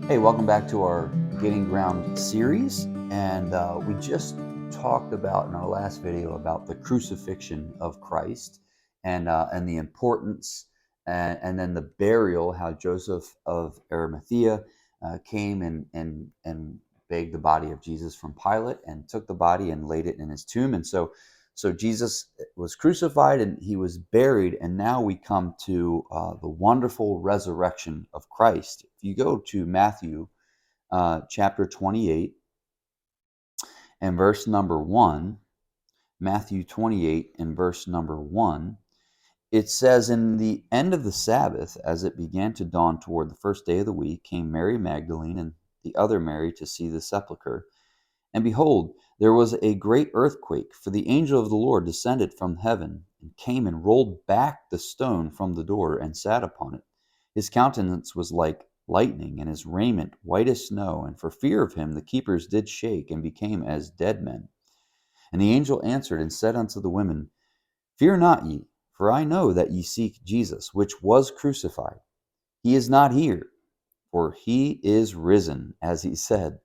Hey, welcome back to our Getting Ground series. And we just talked about in our last video about the crucifixion of Christ and the importance and then the burial, how Joseph of Arimathea came and begged the body of Jesus from Pilate and took the body and laid it in his tomb. So Jesus was crucified and he was buried, and now we come to the wonderful resurrection of Christ. If you go to Matthew chapter 28 and verse number 1, Matthew 28 and verse number 1, it says, "In the end of the Sabbath, as it began to dawn toward the first day of the week, came Mary Magdalene and the other Mary to see the sepulchre. And behold, there was a great earthquake, for the angel of the Lord descended from heaven, and came and rolled back the stone from the door, and sat upon it. His countenance was like lightning, and his raiment white as snow. And for fear of him the keepers did shake, and became as dead men. And the angel answered and said unto the women, Fear not ye, for I know that ye seek Jesus, which was crucified. He is not here, for he is risen, as he said.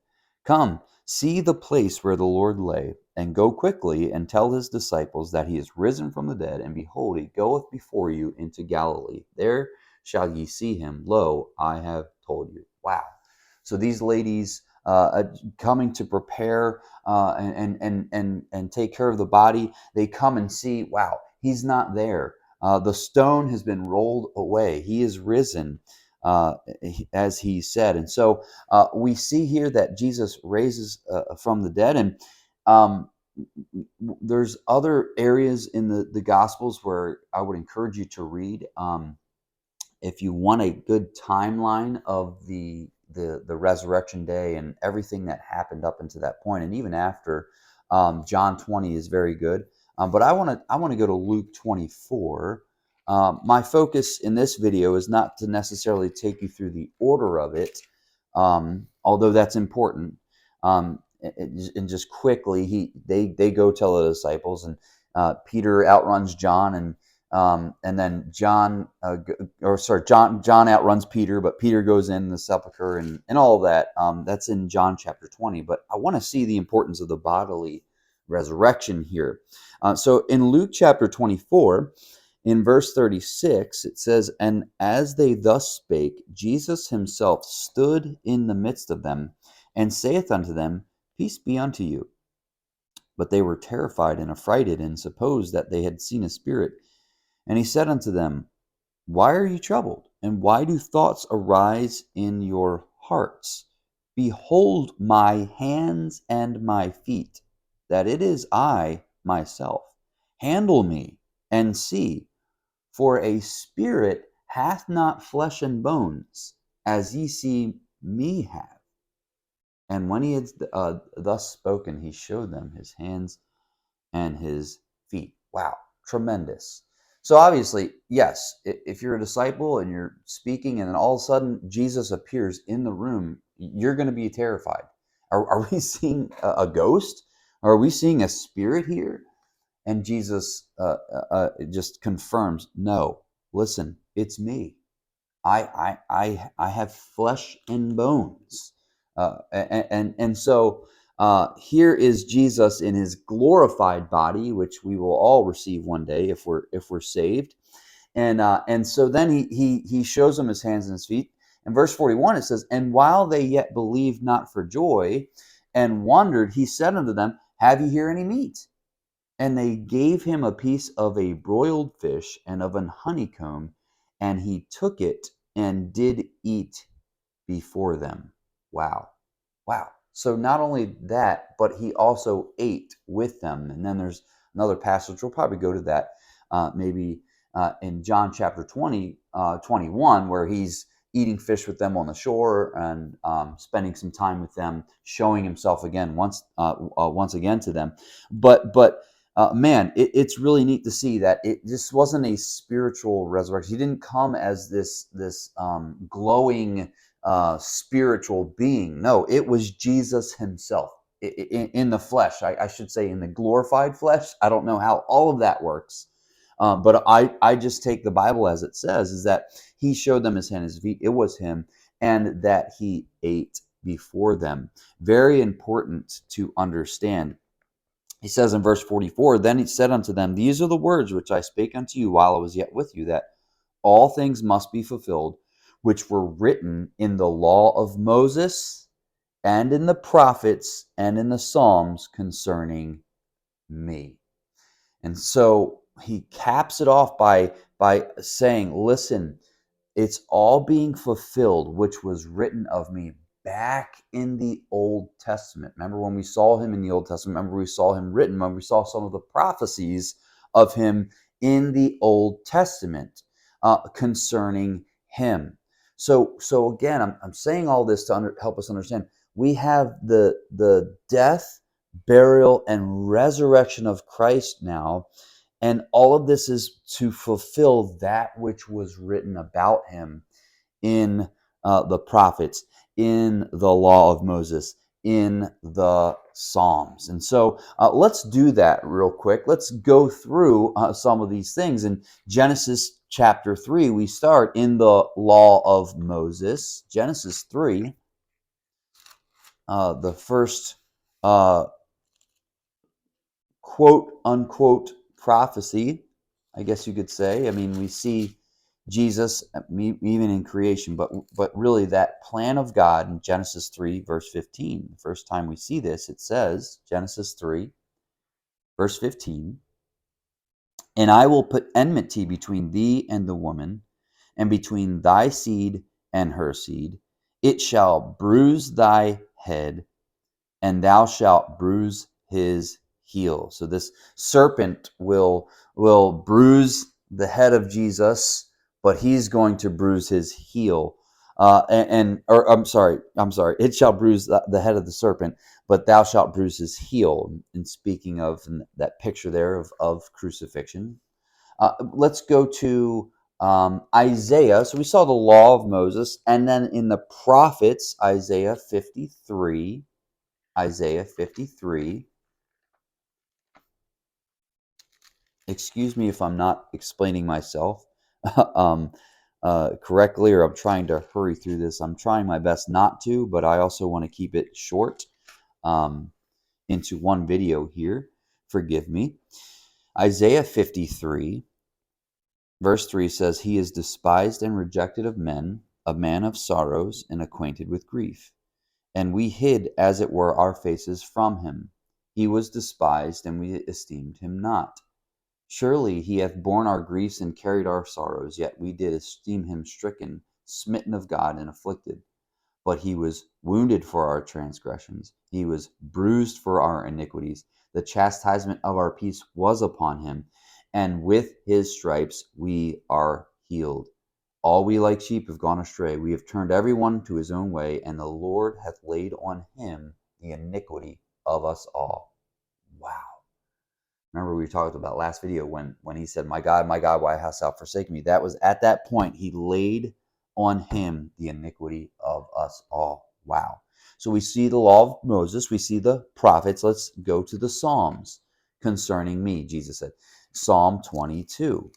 Come, see the place where the Lord lay, and go quickly and tell his disciples that he is risen from the dead, and behold, he goeth before you into Galilee. There shall ye see him. Lo, I have told you." Wow. So these ladies coming to prepare and take care of the body, they come and see, wow, he's not there. The stone has been rolled away. He is risen, as he said. And so we see here that Jesus raises from the dead. And um, there's other areas in the Gospels where I would encourage you to read. If you want a good timeline of the resurrection day and everything that happened up until that point, and even after, John 20 is very good. But I want to go to Luke 24. My focus in this video is not to necessarily take you through the order of it, although that's important. And just quickly, they go tell the disciples, and Peter outruns John, and then John outruns Peter, but Peter goes in the sepulcher and all of that. That's in John chapter 20. But I want to see the importance of the bodily resurrection here. So in Luke chapter 24, in verse 36, it says, "And as they thus spake, Jesus himself stood in the midst of them, and saith unto them, Peace be unto you. But they were terrified and affrighted, and supposed that they had seen a spirit. And he said unto them, Why are you troubled? And why do thoughts arise in your hearts? Behold my hands and my feet, that it is I myself. Handle me, and see, for a spirit hath not flesh and bones, as ye see me have. And when he had thus spoken, he showed them his hands and his feet." Wow, tremendous. So obviously, yes, if you're a disciple and you're speaking and then all of a sudden Jesus appears in the room, you're going to be terrified. Are we seeing a ghost? Are we seeing a spirit here? And Jesus just confirms, no, listen, it's me. I have flesh and bones. So here is Jesus in his glorified body, which we will all receive one day if we're saved. And so then he shows them his hands and his feet. In verse 41 it says, "And while they yet believed not for joy, and wondered, he said unto them, Have ye here any meat? And they gave him a piece of a broiled fish and of an honeycomb, and he took it and did eat before them." Wow. Wow. So not only that, but he also ate with them. And then there's another passage, we'll probably go to that maybe in John chapter 20, 21, where he's eating fish with them on the shore and spending some time with them, showing himself again once again to them. But man, it's really neat to see that it just wasn't a spiritual resurrection. He didn't come as this glowing spiritual being. No, it was Jesus himself in the flesh. I should say in the glorified flesh. I don't know how all of that works. But I just take the Bible as it says, is that he showed them his hand and his feet. It was him. and that he ate before them. Very important to understand. He says in verse 44, then he said unto them, these are the words which I spake unto you while I was yet with you, that all things must be fulfilled, which were written in the law of Moses and in the prophets and in the Psalms concerning me. And so he caps it off by saying, listen, it's all being fulfilled, which was written of me back in the Old Testament. Remember when we saw him in the Old Testament? Remember we saw him written when we saw some of the prophecies of him in the Old Testament concerning him. So again, I'm saying all this to help us understand. We have the death, burial, and resurrection of Christ now. And all of this is to fulfill that which was written about him in the prophets, in the law of Moses, in the Psalms. And so let's do that real quick. Let's go through some of these things. In Genesis chapter 3, we start in the law of Moses. Genesis 3, the first quote unquote prophecy, I guess you could say. I mean, we see Jesus even in creation, but really that plan of God in Genesis 3, verse 15. The first time we see this, it says, Genesis 3, verse 15, and I will put enmity between thee and the woman, and between thy seed and her seed. It shall bruise thy head, and thou shalt bruise his heel. So this serpent will bruise the head of Jesus, but he's going to bruise his heel. Or I'm sorry. It shall bruise the head of the serpent, but thou shalt bruise his heel. And speaking of that picture there of crucifixion, let's go to Isaiah. So we saw the law of Moses, and then in the prophets, Isaiah 53. Isaiah 53. Excuse me if I'm not explaining myself um, correctly, or I'm trying to hurry through this. I'm trying my best not to, but I also want to keep it short into one video here. Forgive me. Isaiah 53, verse 3 says, he is despised and rejected of men, a man of sorrows and acquainted with grief. And we hid, as it were, our faces from him. He was despised, and we esteemed him not. Surely he hath borne our griefs and carried our sorrows, yet we did esteem him stricken, smitten of God, and afflicted. But he was wounded for our transgressions, he was bruised for our iniquities. The chastisement of our peace was upon him, and with his stripes we are healed. All we like sheep have gone astray. We have turned every one to his own way, and the Lord hath laid on him the iniquity of us all. Wow. Remember we talked about last video when he said, my God, why hast thou forsaken me? That was at that point he laid on him the iniquity of us all. Wow. So we see the law of Moses. We see the prophets. Let's go to the Psalms concerning me, Jesus said. Psalm 22.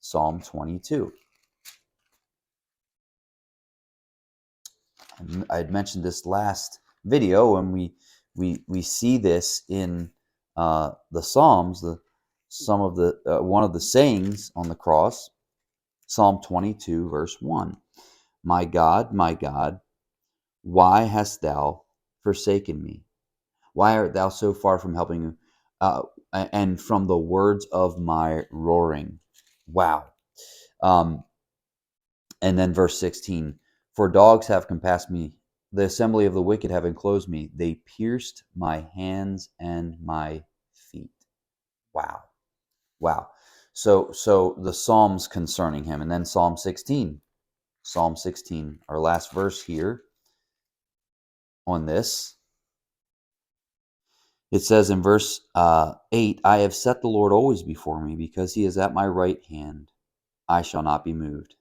Psalm 22. I had mentioned this last video, and we see this in the Psalms, some of the one of the sayings on the cross, Psalm 22, verse 1. My God, why hast thou forsaken me? Why art thou so far from helping me, and from the words of my roaring? Wow. And then verse 16, for dogs have compassed me, the assembly of the wicked have enclosed me. They pierced my hands and my feet. Wow. Wow. So the Psalms concerning him. And then Psalm 16. Psalm 16, our last verse here on this. It says in verse 8, I have set the Lord always before me, because he is at my right hand. I shall not be moved.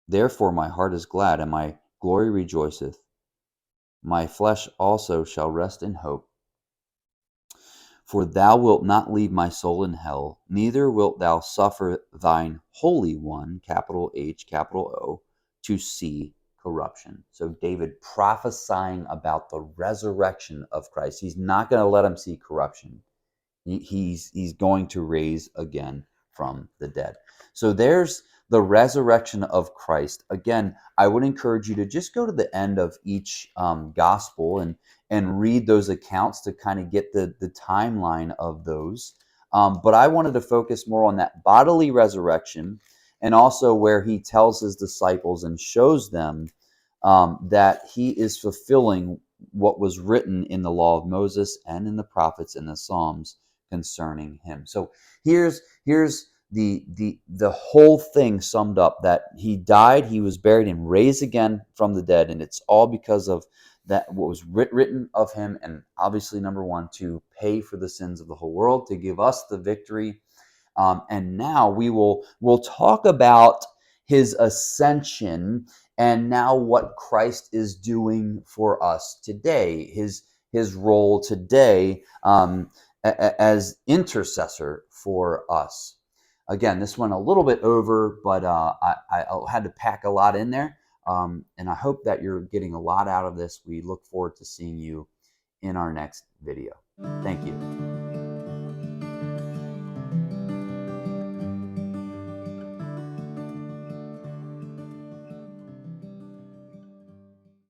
Therefore my heart is glad, and my glory rejoiceth. My flesh also shall rest in hope. For thou wilt not leave my soul in hell, neither wilt thou suffer thine Holy One, capital H, capital O, to see corruption. So David prophesying about the resurrection of Christ. He's not going to let him see corruption. He's going to raise again from the dead. So there's the resurrection of Christ. Again, I would encourage you to just go to the end of each gospel and read those accounts to kind of get the timeline of those. But I wanted to focus more on that bodily resurrection, and also where he tells his disciples and shows them that he is fulfilling what was written in the law of Moses and in the prophets and the Psalms concerning him. So here's the whole thing summed up, that he died, he was buried, and raised again from the dead, and it's all because of that, what was written of him. And obviously, number one, to pay for the sins of the whole world, to give us the victory. And now we'll talk about his ascension, and now what Christ is doing for us today, his role today as intercessor for us. Again, this went a little bit over, but I had to pack a lot in there. And I hope that you're getting a lot out of this. We look forward to seeing you in our next video. Thank you.